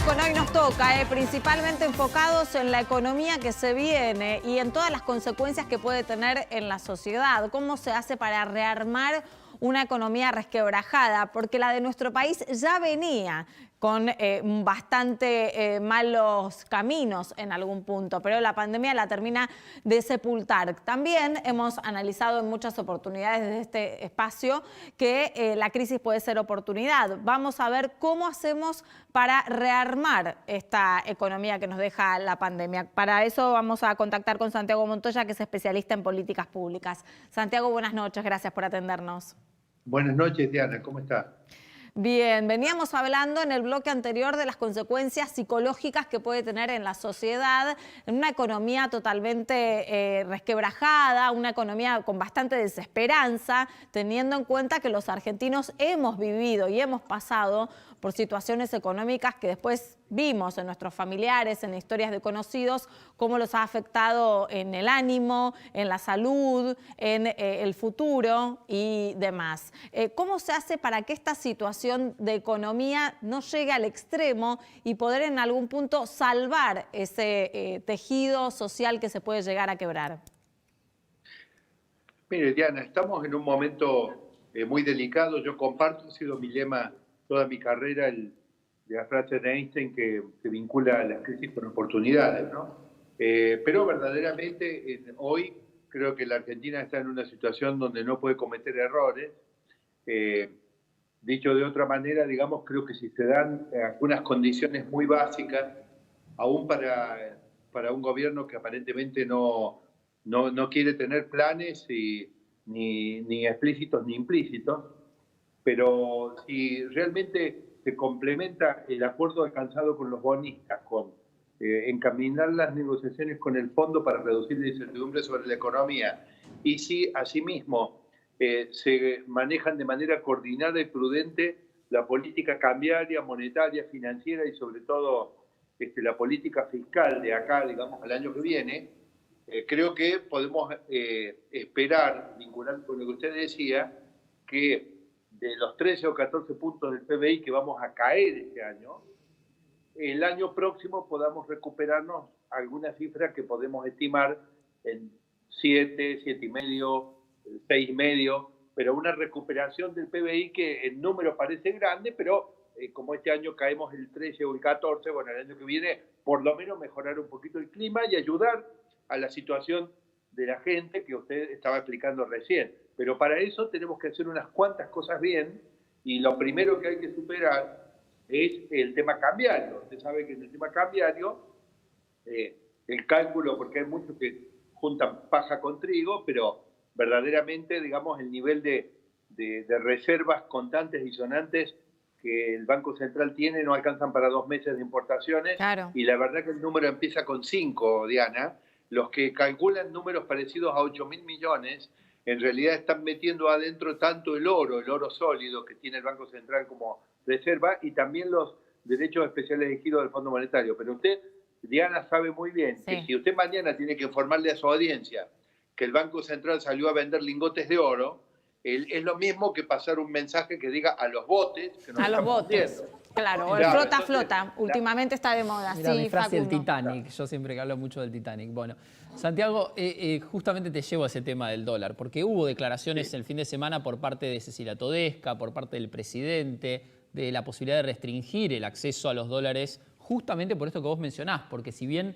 Seguimos con Hoy Nos Toca, principalmente enfocados en la economía que se viene y en todas las consecuencias que puede tener en la sociedad. ¿Cómo se hace para rearmar una economía resquebrajada? Porque la de nuestro país ya venía con bastante malos caminos en algún punto, pero la pandemia la termina de sepultar. También hemos analizado en muchas oportunidades desde este espacio que la crisis puede ser oportunidad. Vamos a ver cómo hacemos para rearmar esta economía que nos deja la pandemia. Para eso vamos a contactar con Santiago Montoya, que es especialista en políticas públicas. Santiago, buenas noches, gracias por atendernos. Buenas noches, Diana, ¿cómo está? Bien, veníamos hablando en el bloque anterior de las consecuencias psicológicas que puede tener en la sociedad, en una economía totalmente resquebrajada, una economía con bastante desesperanza, teniendo en cuenta que los argentinos hemos vivido y hemos pasado por situaciones económicas que después vimos en nuestros familiares, en historias de conocidos, cómo los ha afectado en el ánimo, en la salud, en el futuro y demás. ¿Cómo se hace para que esta situación de economía no llegue al extremo y poder en algún punto salvar ese tejido social que se puede llegar a quebrar? Mire, Diana, estamos en un momento muy delicado. Yo comparto, ha sido mi lema toda mi carrera, de la frase de Einstein que vincula las crisis con oportunidades, ¿no? Pero verdaderamente hoy creo que la Argentina está en una situación donde no puede cometer errores. Dicho de otra manera, digamos, creo que si se dan algunas condiciones muy básicas, aún para un gobierno que aparentemente no quiere tener planes ni explícitos ni implícitos, pero si realmente se complementa el acuerdo alcanzado con los bonistas, con encaminar las negociaciones con el fondo para reducir la incertidumbre sobre la economía, y si asimismo se manejan de manera coordinada y prudente la política cambiaria, monetaria, financiera y sobre todo la política fiscal de acá, digamos, al año que viene, creo que podemos esperar, vinculando con lo que usted decía, que de los 13 o 14 puntos del PBI que vamos a caer este año, el año próximo podamos recuperarnos alguna cifra que podemos estimar en 7, 7,5, 6,5, pero una recuperación del PBI que en número parece grande, pero como este año caemos el 13 o el 14, bueno, el año que viene por lo menos mejorar un poquito el clima y ayudar a la situación de la gente que usted estaba explicando recién. Pero para eso tenemos que hacer unas cuantas cosas bien y lo primero que hay que superar es el tema cambiario. Usted sabe que en el tema cambiario, el cálculo, porque hay muchos que juntan paja con trigo, pero verdaderamente, digamos, el nivel de reservas contantes y sonantes que el Banco Central tiene no alcanzan para 2 meses de importaciones. Claro. Y la verdad que el número empieza con 5, Diana. Los que calculan números parecidos a 8.000 millones, en realidad están metiendo adentro tanto el oro sólido que tiene el Banco Central como reserva, y también los derechos especiales de giro del Fondo Monetario. Pero usted, Diana, sabe muy bien que si usted mañana tiene que informarle a su audiencia que el Banco Central salió a vender lingotes de oro, es lo mismo que pasar un mensaje que diga a los botes que nos a los botes. hundiendo. Claro, el Claro, flota. Últimamente está de moda. Mirá, Sí, mi frase del Facundo. Titanic. Yo siempre que hablo mucho del Titanic. Bueno, Santiago, justamente te llevo a ese tema del dólar, porque hubo declaraciones el fin de semana por parte de Cecilia Todesca, por parte del presidente, de la posibilidad de restringir el acceso a los dólares, justamente por esto que vos mencionás, porque si bien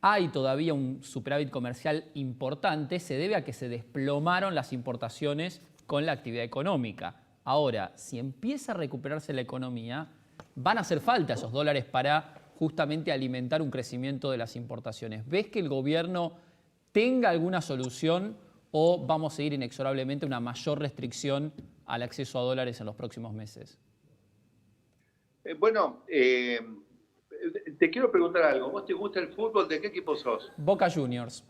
hay todavía un superávit comercial importante, se debe a que se desplomaron las importaciones con la actividad económica. Ahora, si empieza a recuperarse la economía, van a hacer falta esos dólares para justamente alimentar un crecimiento de las importaciones. ¿Ves que el gobierno tenga alguna solución o vamos a seguir inexorablemente una mayor restricción al acceso a dólares en los próximos meses? Te quiero preguntar algo. ¿Vos te gusta el fútbol? ¿De qué equipo sos? Boca Juniors.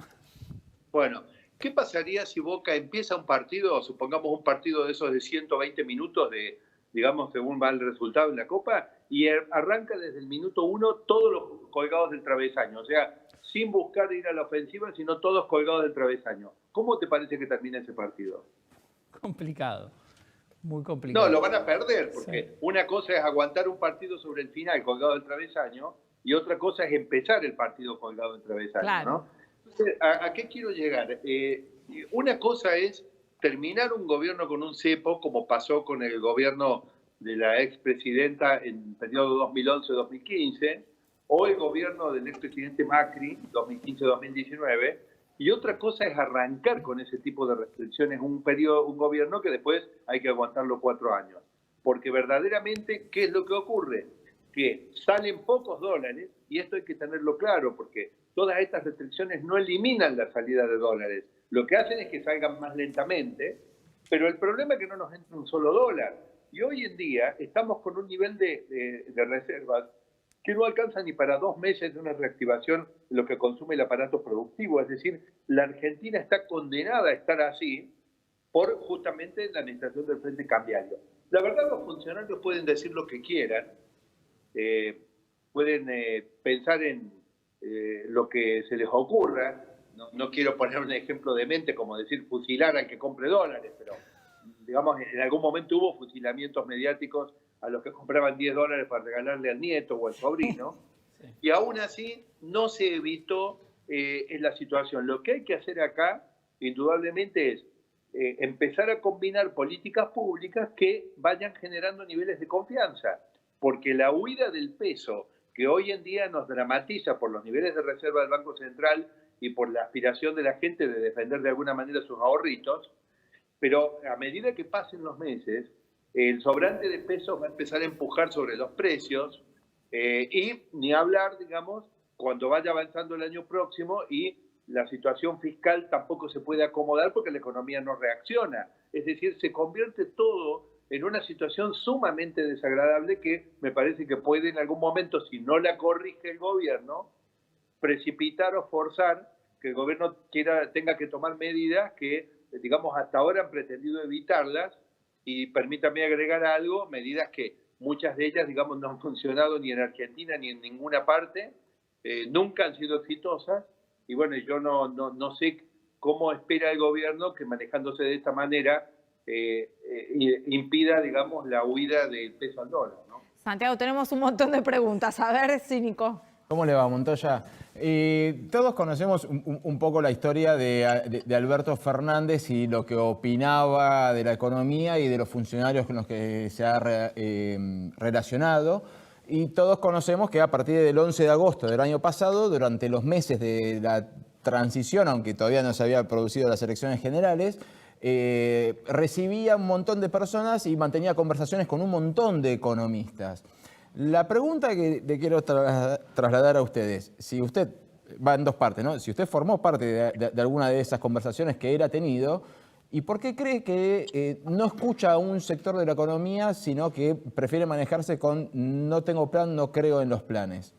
Bueno, ¿qué pasaría si Boca empieza un partido, supongamos un partido de esos de 120 minutos, digamos, según va el resultado en la Copa, y arranca desde el minuto 1 todos los colgados del travesaño? O sea, sin buscar ir a la ofensiva, sino todos colgados del travesaño. ¿Cómo te parece que termina ese partido? Complicado. Muy complicado. No, lo van a perder, porque Sí. una cosa es aguantar un partido sobre el final colgado del travesaño y otra cosa es empezar el partido colgado del travesaño, Claro. ¿no? Entonces, ¿a qué quiero llegar? Una cosa es terminar un gobierno con un cepo, como pasó con el gobierno de la expresidenta en el periodo 2011-2015, o el gobierno del expresidente Macri, 2015-2019, y otra cosa es arrancar con ese tipo de restricciones un gobierno que después hay que aguantarlo 4 años. Porque verdaderamente, ¿qué es lo que ocurre? Que salen pocos dólares, y esto hay que tenerlo claro, porque todas estas restricciones no eliminan la salida de dólares. Lo que hacen es que salgan más lentamente, pero el problema es que no nos entra un solo dólar. Y hoy en día estamos con un nivel de reservas que no alcanza ni para 2 meses de una reactivación de lo que consume el aparato productivo. Es decir, la Argentina está condenada a estar así por justamente la administración del Frente Cambiario. La verdad, los funcionarios pueden decir lo que quieran, pueden pensar en lo que se les ocurra. No quiero poner un ejemplo demente como decir fusilar al que compre dólares, pero digamos, en algún momento hubo fusilamientos mediáticos a los que compraban $10 para regalarle al nieto o al sobrino, sí. Y aún así no se evitó en la situación. Lo que hay que hacer acá, indudablemente, es empezar a combinar políticas públicas que vayan generando niveles de confianza, porque la huida del peso, que hoy en día nos dramatiza por los niveles de reserva del Banco Central y por la aspiración de la gente de defender de alguna manera sus ahorritos, pero a medida que pasen los meses, el sobrante de pesos va a empezar a empujar sobre los precios y ni hablar, digamos, cuando vaya avanzando el año próximo y la situación fiscal tampoco se puede acomodar porque la economía no reacciona. Es decir, se convierte todo en una situación sumamente desagradable que me parece que puede en algún momento, si no la corrige el gobierno, precipitar o forzar que el gobierno tenga que tomar medidas que, digamos, hasta ahora han pretendido evitarlas. Y permítame agregar algo, medidas que muchas de ellas, digamos, no han funcionado ni en Argentina ni en ninguna parte, nunca han sido exitosas, y bueno, yo no sé cómo espera el gobierno que manejándose de esta manera impida, digamos, la huida del peso al dólar, ¿no? Santiago, tenemos un montón de preguntas. A ver, Cínico. ¿Cómo le va, Montoya? Todos conocemos un poco la historia de Alberto Fernández y lo que opinaba de la economía y de los funcionarios con los que se ha relacionado. Y todos conocemos que a partir del 11 de agosto del año pasado, durante los meses de la transición, aunque todavía no se habían producido las elecciones generales, recibía un montón de personas y mantenía conversaciones con un montón de economistas. La pregunta que le quiero trasladar a ustedes, si usted, va en dos partes, ¿no? Si usted formó parte de alguna de esas conversaciones que él ha tenido, ¿y por qué cree que no escucha a un sector de la economía, sino que prefiere manejarse con no tengo plan, no creo en los planes?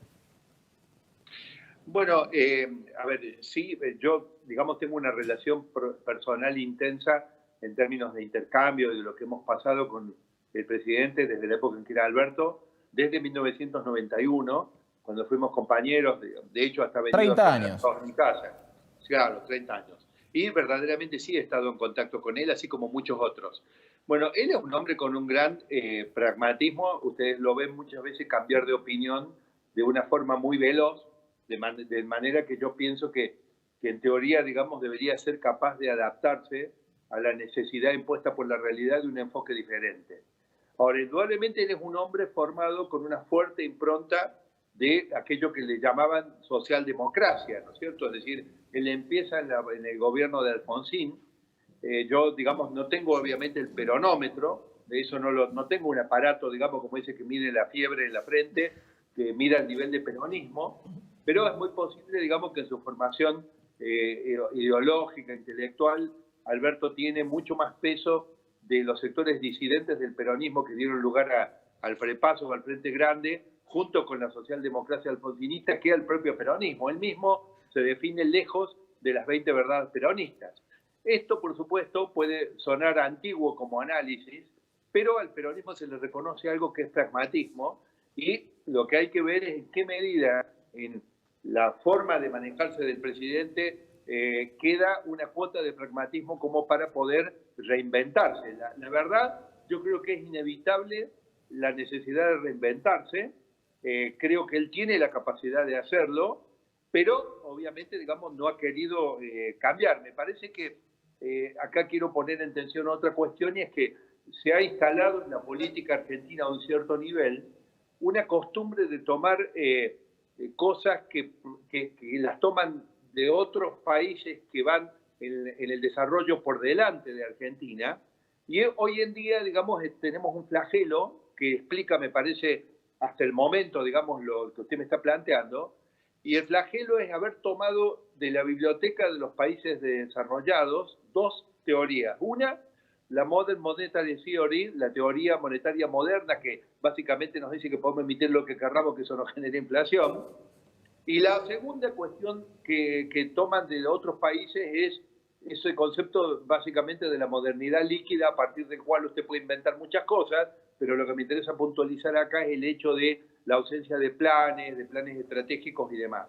Bueno, a ver, sí, yo, digamos, tengo una relación personal intensa en términos de intercambio, de lo que hemos pasado con el presidente desde la época en que era Alberto, desde 1991, cuando fuimos compañeros, de hecho hasta 30 años. En mi casa. Claro, 30 años. Y verdaderamente sí he estado en contacto con él, así como muchos otros. Bueno, él es un hombre con un gran pragmatismo. Ustedes lo ven muchas veces cambiar de opinión de una forma muy veloz, de manera que yo pienso que en teoría, digamos, debería ser capaz de adaptarse a la necesidad impuesta por la realidad de un enfoque diferente. Ahora, indudablemente él es un hombre formado con una fuerte impronta de aquello que le llamaban socialdemocracia, ¿no es cierto? Es decir, él empieza en el gobierno de Alfonsín. Yo, digamos, no tengo obviamente el peronómetro, de eso no tengo un aparato, digamos, como dice, que mide la fiebre en la frente, que mida el nivel de peronismo, pero es muy posible, digamos, que en su formación ideológica, intelectual, Alberto tiene mucho más peso de los sectores disidentes del peronismo que dieron lugar al Frepaso, al Frente Grande, junto con la socialdemocracia alfonsinista, que al propio peronismo. Él mismo se define lejos de las 20 verdades peronistas. Esto, por supuesto, puede sonar antiguo como análisis, pero al peronismo se le reconoce algo que es pragmatismo, y lo que hay que ver es en qué medida en la forma de manejarse del presidente queda una cuota de pragmatismo como para poder reinventarse. La verdad yo creo que es inevitable la necesidad de reinventarse. Creo que él tiene la capacidad de hacerlo, pero obviamente, digamos, no ha querido cambiar. Me parece que acá quiero poner en tensión otra cuestión, y es que se ha instalado en la política argentina a un cierto nivel una costumbre de tomar cosas que las toman de otros países que van en el desarrollo por delante de Argentina. Y hoy en día, digamos, tenemos un flagelo que explica, me parece, hasta el momento, digamos, lo que usted me está planteando. Y el flagelo es haber tomado de la biblioteca de los países desarrollados dos teorías. Una, la Modern Monetary Theory, la teoría monetaria moderna, que básicamente nos dice que podemos emitir lo que querramos, que eso no genera inflación. Y la segunda cuestión que toman de otros países es ese concepto básicamente de la modernidad líquida, a partir del cual usted puede inventar muchas cosas, pero lo que me interesa puntualizar acá es el hecho de la ausencia de planes estratégicos y demás.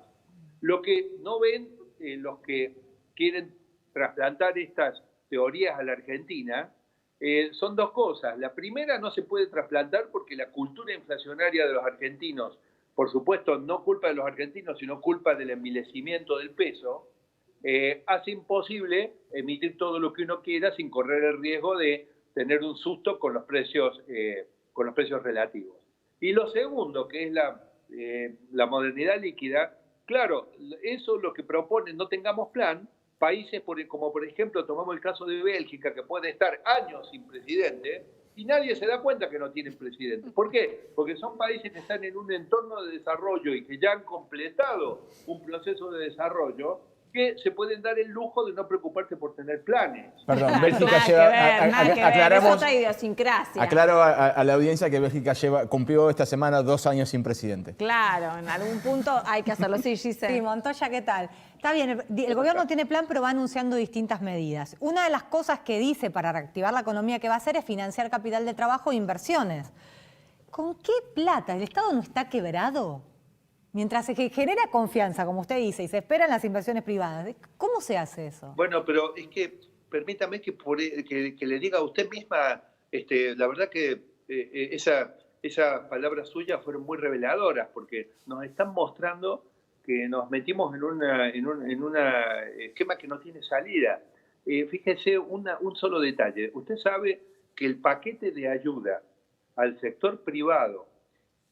Lo que no ven los que quieren trasplantar estas teorías a la Argentina son dos cosas. La primera, no se puede trasplantar porque la cultura inflacionaria de los argentinos, por supuesto, no culpa de los argentinos, sino culpa del envilecimiento del peso, hace imposible emitir todo lo que uno quiera sin correr el riesgo de tener un susto con los precios relativos. Y lo segundo, que es la modernidad líquida, claro, eso es lo que proponen, no tengamos plan. Países como por ejemplo, tomamos el caso de Bélgica, que puede estar años sin presidente, y nadie se da cuenta que no tienen presidente. ¿Por qué? Porque son países que están en un entorno de desarrollo y que ya han completado un proceso de desarrollo, que se pueden dar el lujo de no preocuparse por tener planes. Perdón, Bélgica Nada lleva... que ver, es otra idiosincrasia. Aclaro a la audiencia que Bélgica cumplió esta semana 2 años sin presidente. Claro, en algún punto hay que hacerlo. Sí, Giselle. Sí, Montoya, ¿qué tal? Está bien, el gobierno tiene plan, pero va anunciando distintas medidas. Una de las cosas que dice para reactivar la economía que va a hacer es financiar capital de trabajo e inversiones. ¿Con qué plata? ¿El Estado no está quebrado? Mientras se genera confianza, como usted dice, y se esperan las inversiones privadas, ¿cómo se hace eso? Bueno, pero es que permítame que le diga a usted misma, la verdad que esas palabras suyas fueron muy reveladoras, porque nos están mostrando que nos metimos en un esquema que no tiene salida. Fíjese un solo detalle. Usted sabe que el paquete de ayuda al sector privado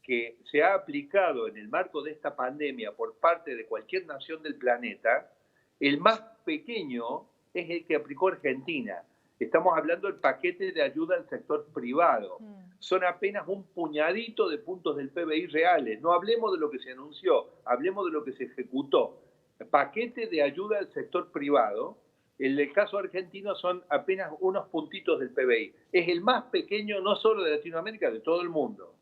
que se ha aplicado en el marco de esta pandemia por parte de cualquier nación del planeta, el más pequeño es el que aplicó Argentina. Estamos hablando del paquete de ayuda al sector privado. Son apenas un puñadito de puntos del PBI reales. No hablemos de lo que se anunció, hablemos de lo que se ejecutó. El paquete de ayuda al sector privado, en el caso argentino, son apenas unos puntitos del PBI. Es el más pequeño no solo de Latinoamérica, de todo el mundo.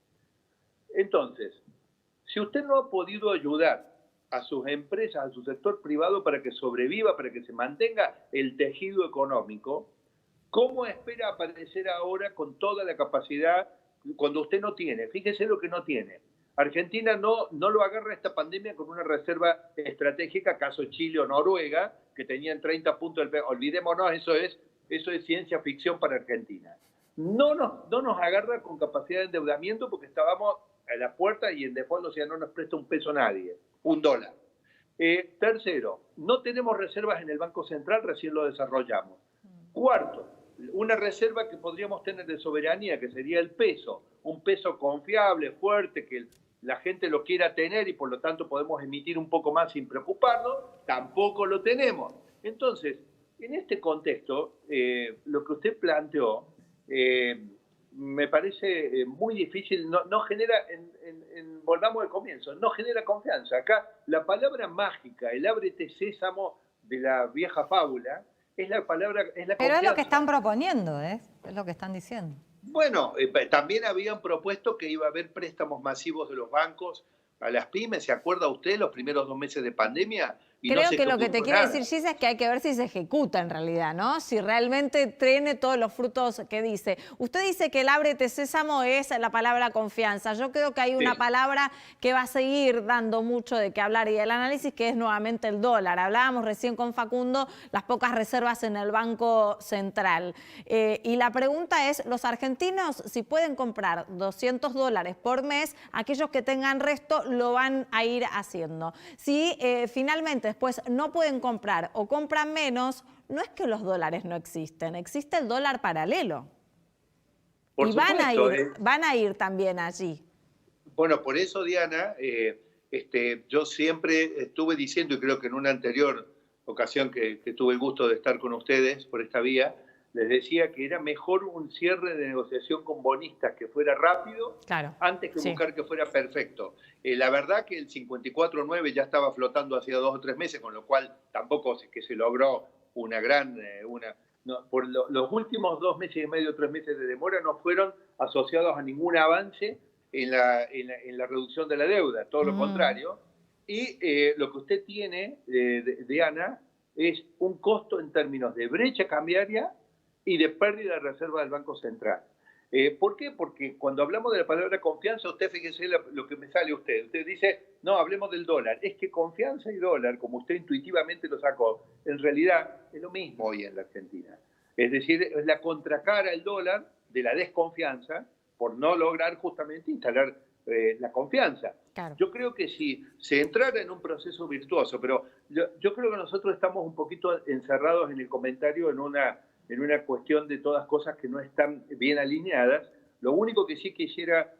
Entonces, si usted no ha podido ayudar a sus empresas, a su sector privado para que sobreviva, para que se mantenga el tejido económico, ¿cómo espera aparecer ahora con toda la capacidad cuando usted no tiene? Fíjese lo que no tiene. Argentina no lo agarra esta pandemia con una reserva estratégica, caso Chile o Noruega, que tenían 30 puntos del PIB. Olvidémonos, eso es ciencia ficción para Argentina. No nos agarra con capacidad de endeudamiento porque estábamos a la puerta y en default, o sea, no nos presta un peso nadie, $1. Tercero, no tenemos reservas en el Banco Central, recién lo desarrollamos. Cuarto, una reserva que podríamos tener de soberanía, que sería el peso, un peso confiable, fuerte, que la gente lo quiera tener y por lo tanto podemos emitir un poco más sin preocuparnos, tampoco lo tenemos. Entonces, en este contexto, lo que usted planteó, me parece muy difícil, no genera, volvamos al comienzo, no genera confianza. Acá la palabra mágica, el ábrete sésamo de la vieja fábula, es la palabra, es la Pero confianza. es lo que están proponiendo, es lo que están diciendo. Bueno, también habían propuesto que iba a haber préstamos masivos de los bancos a las pymes. ¿Se acuerda usted los primeros 2 meses de pandemia? y no Creo se que lo que te ejecutó quiere nada. decir Gisa es que hay que ver si se ejecuta en realidad, ¿no? Si realmente tiene todos los frutos que dice. Usted dice que el ábrete sésamo es la palabra confianza. Yo creo que hay una Sí. palabra que va a seguir dando mucho de qué hablar y el análisis, que es nuevamente el dólar. Hablábamos recién con Facundo las pocas reservas en el Banco Central. Y la pregunta es, los argentinos, si pueden comprar $200 por mes, aquellos que tengan resto lo van a ir haciendo. Si finalmente después no pueden comprar o compran menos, no es que los dólares no existen, existe el dólar paralelo. Por Y supuesto, van a ir también allí. bueno, por eso, Diana, yo siempre estuve diciendo, y creo que en una anterior ocasión que tuve el gusto de estar con ustedes por esta vía, les decía que era mejor un cierre de negociación con bonistas que fuera rápido, Claro, antes que sí. buscar que fuera perfecto. La verdad que el 54.9 ya estaba flotando hacía 2 o 3 meses, con lo cual tampoco es que se logró una gran... los últimos 2 meses y medio, 3 meses de demora no fueron asociados a ningún avance en la reducción de la deuda, todo lo contrario. Y lo que usted tiene, Diana, es un costo en términos de brecha cambiaria y de pérdida de reserva del Banco Central. ¿Por qué? Porque cuando hablamos de la palabra confianza, usted fíjese lo que me sale a usted. Usted dice, no, hablemos del dólar. Es que confianza y dólar, como usted intuitivamente lo sacó, en realidad es lo mismo hoy en la Argentina. Es decir, es la contracara el dólar de la desconfianza por no lograr justamente instalar la confianza. Claro. Yo creo que si se entrara en un proceso virtuoso, pero yo creo que nosotros estamos un poquito encerrados en el comentario en una cuestión de todas cosas que no están bien alineadas. Lo único que sí quisiera,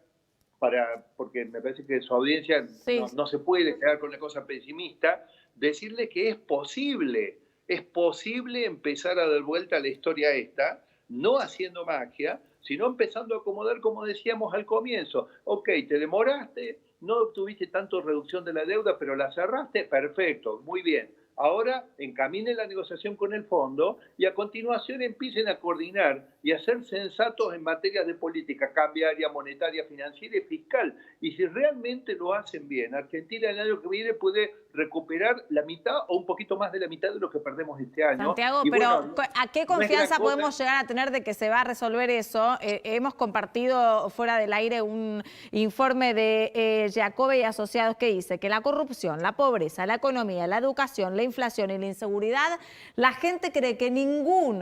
porque me parece que su audiencia Sí. no se puede quedar con la cosa pesimista, decirle que es posible empezar a dar vuelta a la historia esta, no haciendo magia, sino empezando a acomodar, como decíamos al comienzo. Ok, te demoraste, no obtuviste tanto reducción de la deuda, pero la cerraste, perfecto, muy bien. Ahora encaminen la negociación con el fondo y a continuación empiecen a coordinar y a ser sensatos en materia de política cambiaria, monetaria, financiera y fiscal. Y si realmente lo hacen bien, Argentina el año que viene puede recuperar la mitad o un poquito más de la mitad de lo que perdemos este año. Santiago, Y pero bueno, ¿a qué no es confianza gran cosa. podemos llegar a tener de que se va a resolver eso? Hemos compartido fuera del aire un informe de Giacobbe y Asociados que dice que la corrupción, la pobreza, la economía, la educación, la inflación y la inseguridad, la gente cree que ningún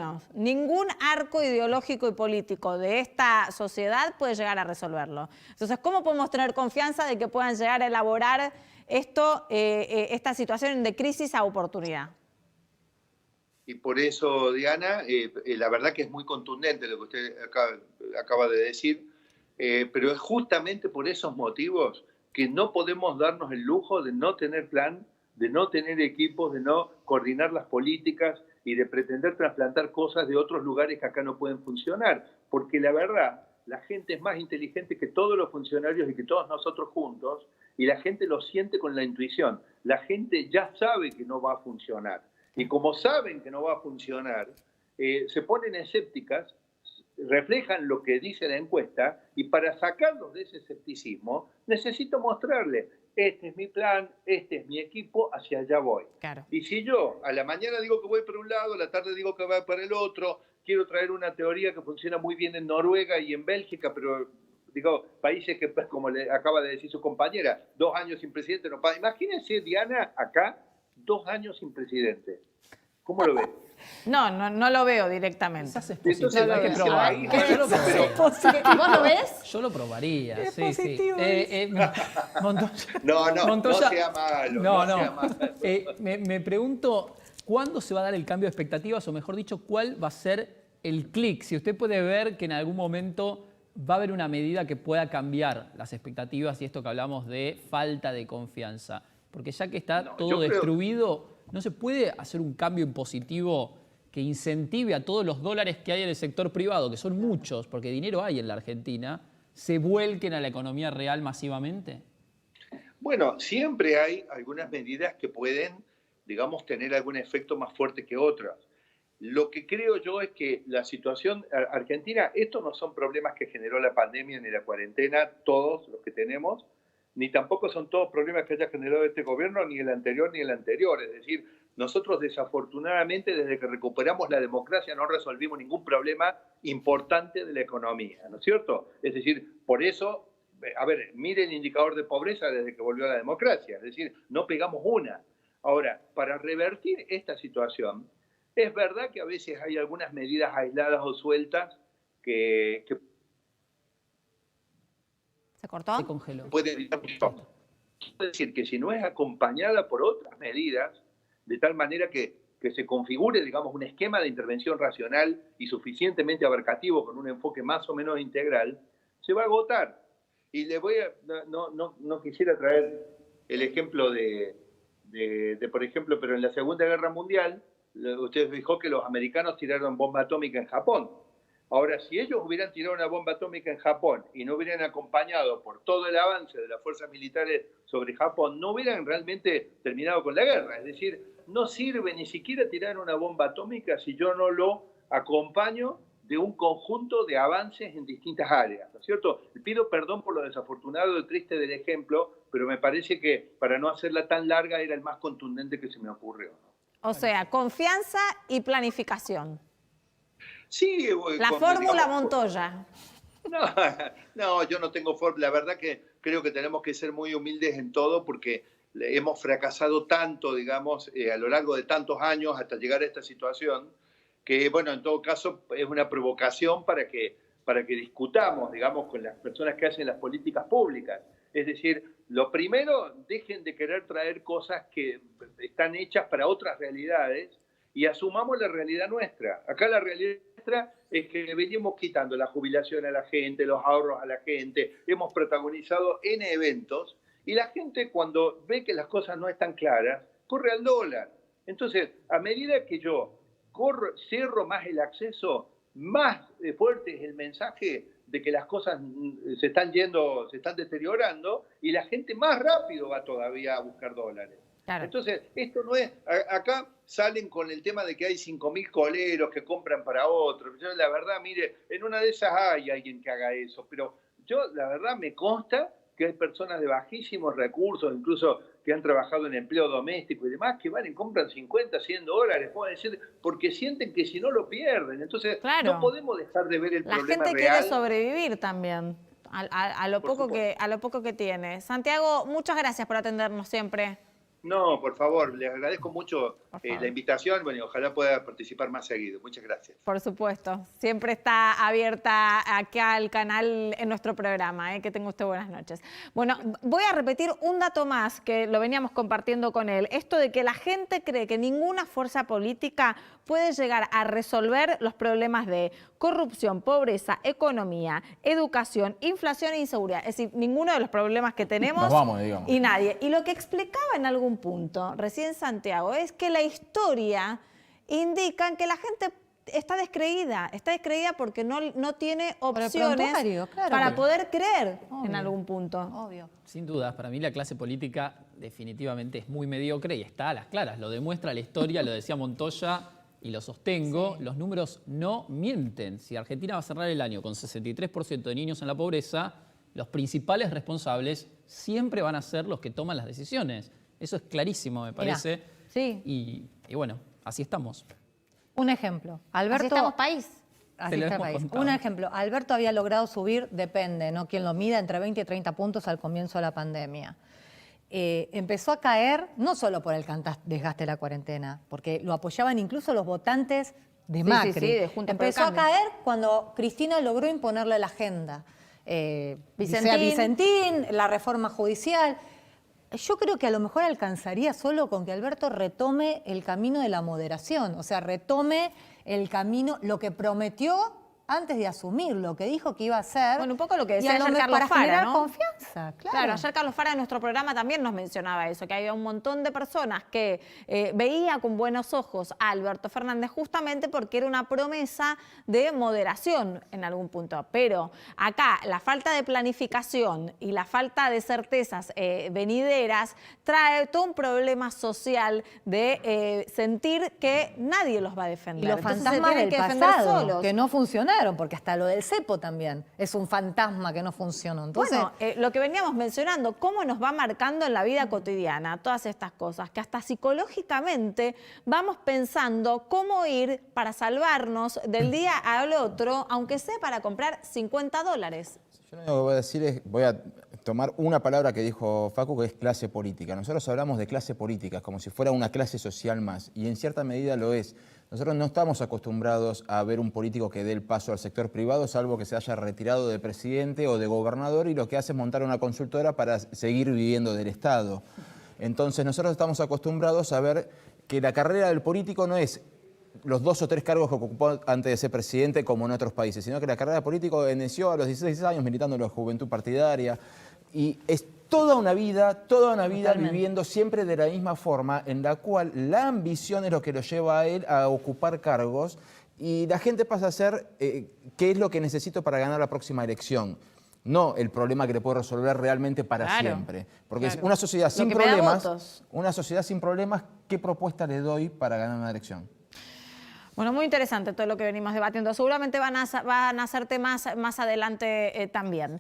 arco ideológico y político de esta sociedad puede llegar a resolverlo. Entonces, ¿cómo podemos tener confianza de que puedan llegar a elaborar esta situación de crisis a oportunidad? Y por eso, Diana, la verdad que es muy contundente lo que usted acaba de decir, pero es justamente por esos motivos que no podemos darnos el lujo de no tener plan, de no tener equipos, de no coordinar las políticas y de pretender trasplantar cosas de otros lugares que acá no pueden funcionar. Porque la verdad, la gente es más inteligente que todos los funcionarios y que todos nosotros juntos, y la gente lo siente con la intuición. La gente ya sabe que no va a funcionar. Y como saben que no va a funcionar, se ponen escépticas, reflejan lo que dice la encuesta, y para sacarlos de ese escepticismo, necesito mostrarles, este es mi plan, este es mi equipo, hacia allá voy. Claro. Y si yo a la mañana digo que voy para un lado, a la tarde digo que voy para el otro, quiero traer una teoría que funciona muy bien en Noruega y en Bélgica, pero digo, países que, como le acaba de decir su compañera, 2 años sin presidente no pasa. Imagínense, Diana, acá, 2 años sin presidente. ¿Cómo lo ves? No lo veo directamente. Quizás es positivo, Entonces, hay que no, probarlo. no, Yo lo probaría. ¿Vos lo ves? Yo lo probaría, Es sí, positivo, sí. Montoya, No sea malo, no sea malo. Me pregunto, ¿cuándo se va a dar el cambio de expectativas? O mejor dicho, ¿cuál va a ser el clic? Si usted puede ver que en algún momento va a haber una medida que pueda cambiar las expectativas y esto que hablamos de falta de confianza. Porque ya que está todo destruido, ¿no se puede hacer un cambio en positivo que incentive a todos los dólares que hay en el sector privado, que son muchos, porque dinero hay en la Argentina, se vuelquen a la economía real masivamente? Bueno, siempre hay algunas medidas que pueden, digamos, tener algún efecto más fuerte que otras. Lo que creo yo es que la situación argentina, estos no son problemas que generó la pandemia ni la cuarentena, todos los que tenemos, ni tampoco son todos problemas que haya generado este gobierno, ni el anterior, ni el anterior. Es decir, nosotros desafortunadamente desde que recuperamos la democracia no resolvimos ningún problema importante de la economía, ¿no es cierto? Es decir, por eso, a ver, mire el indicador de pobreza desde que volvió la democracia, es decir, no pegamos una. Ahora, para revertir esta situación, es verdad que a veces hay algunas medidas aisladas o sueltas que ¿Se cortó? Se congeló. puede evitar mucho. Es decir, que si no es acompañada por otras medidas, de tal manera que se configure, digamos, un esquema de intervención racional y suficientemente abarcativo con un enfoque más o menos integral, se va a agotar. Y le voy a, no quisiera traer el ejemplo por ejemplo, pero en la Segunda Guerra Mundial, usted dijo que los americanos tiraron bomba atómica en Japón. Ahora, si ellos hubieran tirado una bomba atómica en Japón y no hubieran acompañado por todo el avance de las fuerzas militares sobre Japón, no hubieran realmente terminado con la guerra. Es decir, no sirve ni siquiera tirar una bomba atómica si yo no lo acompaño de un conjunto de avances en distintas áreas, ¿no es cierto? Pido perdón por lo desafortunado y triste del ejemplo, pero me parece que para no hacerla tan larga era el más contundente que se me ocurrió, ¿no? O sea, confianza y planificación. Sí, La fórmula Montoya. No, yo no tengo fórmula. La verdad que creo que tenemos que ser muy humildes en todo porque hemos fracasado tanto, digamos, a lo largo de tantos años hasta llegar a esta situación, que, bueno, en todo caso es una provocación para que discutamos, digamos, con las personas que hacen las políticas públicas. Es decir, lo primero, dejen de querer traer cosas que están hechas para otras realidades y asumamos la realidad nuestra. Acá la realidad nuestra es que venimos quitando la jubilación a la gente, los ahorros a la gente, hemos protagonizado N eventos y la gente cuando ve que las cosas no están claras, corre al dólar. Entonces, a medida que yo cierro más el acceso, más fuerte es el mensaje de que las cosas se están deteriorando y la gente más rápido va todavía a buscar dólares. Claro. Entonces, esto no es... Acá salen con el tema de que hay 5.000 coleros que compran para otros. Yo, la verdad, mire, en una de esas hay alguien que haga eso, pero yo, la verdad, me consta que hay personas de bajísimos recursos, incluso que han trabajado en empleo doméstico y demás, que van y compran 50, 100 dólares, pueden decir, porque sienten que si no lo pierden. Entonces, claro, no podemos dejar de ver el la problema gente real. quiere sobrevivir también a lo poco que tiene. Santiago, muchas gracias por atendernos siempre. No, por favor, les agradezco mucho la invitación, bueno, y ojalá pueda participar más seguido. Muchas gracias. Por supuesto, siempre está abierta acá el canal en nuestro programa, que tenga usted buenas noches. Bueno, voy a repetir un dato más que lo veníamos compartiendo con él, esto de que la gente cree que ninguna fuerza política puede llegar a resolver los problemas de corrupción, pobreza, economía, educación, inflación e inseguridad. Es decir, ninguno de los problemas que tenemos Nos vamos, digamos. y nadie. Y lo que explicaba en algún punto, recién Santiago, es que la historia indica que la gente está descreída porque no tiene opciones claro, para poder creer obvio, en algún punto. Obvio. Sin dudas, para mí la clase política definitivamente es muy mediocre y está a las claras. Lo demuestra la historia, lo decía Montoya y lo sostengo. Sí. Los números no mienten. Si Argentina va a cerrar el año con 63% de niños en la pobreza, los principales responsables siempre van a ser los que toman las decisiones. Eso es clarísimo, me parece. Mirá, sí. Y bueno, así estamos. Un ejemplo. Alberto, así estamos país. Así está el país. Un ejemplo. Alberto había logrado subir, depende, ¿no? Quien lo mida, entre 20 y 30 puntos al comienzo de la pandemia. Empezó a caer, no solo por el desgaste de la cuarentena, porque lo apoyaban incluso los votantes de Macri. Sí, de Juntos por el Empezó a Cambio. caer cuando Cristina logró imponerle la agenda. Vicentín, la reforma judicial. Yo creo que a lo mejor alcanzaría solo con que Alberto retome el camino de la moderación, o sea, retome el camino, lo que prometió antes de asumir, lo que dijo que iba a hacer. Bueno, un poco lo que decía y ayer Carlos para Fara, generar ¿no? confianza, claro. Ayer Carlos Fara en nuestro programa también nos mencionaba eso, que había un montón de personas que veía con buenos ojos a Alberto Fernández justamente porque era una promesa de moderación en algún punto. Pero acá la falta de planificación y la falta de certezas venideras trae todo un problema social de sentir que nadie los va a defender. Y los Entonces, fantasmas se tienen del que defender pasado, solos. que no funcionaron. funcionaron, porque hasta lo del cepo también es un fantasma que no funcionó. Entonces, Bueno, lo que veníamos mencionando, cómo nos va marcando en la vida cotidiana todas estas cosas, que hasta psicológicamente vamos pensando cómo ir para salvarnos del día al otro, aunque sea para comprar $50. Yo lo único que voy a decir es, voy a tomar una palabra que dijo Facu, que es clase política. Nosotros hablamos de clase política como si fuera una clase social más, y en cierta medida lo es. Nosotros no estamos acostumbrados a ver un político que dé el paso al sector privado, salvo que se haya retirado de presidente o de gobernador y lo que hace es montar una consultora para seguir viviendo del Estado. Entonces nosotros estamos acostumbrados a ver que la carrera del político no es los 2 o 3 cargos que ocupó antes de ser presidente como en otros países, sino que la carrera de político inició a los 16 años militando en la juventud partidaria, y es toda una vida Totalmente. viviendo siempre de la misma forma, en la cual la ambición es lo que lo lleva a él a ocupar cargos, y la gente pasa a ser qué es lo que necesito para ganar la próxima elección, no el problema que le puedo resolver realmente para Claro, siempre. Porque claro. es una sociedad sin Lo que me da problemas, votos. una sociedad sin problemas, ¿qué propuesta le doy para ganar una elección? Bueno, muy interesante todo lo que venimos debatiendo. Seguramente van a hacer temas más adelante también.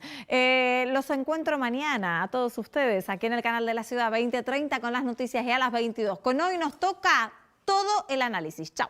Los encuentro mañana a todos ustedes aquí en el canal de La Ciudad 20:30 con las noticias y a las 22. Con Hoy Nos Toca todo el análisis. Chau.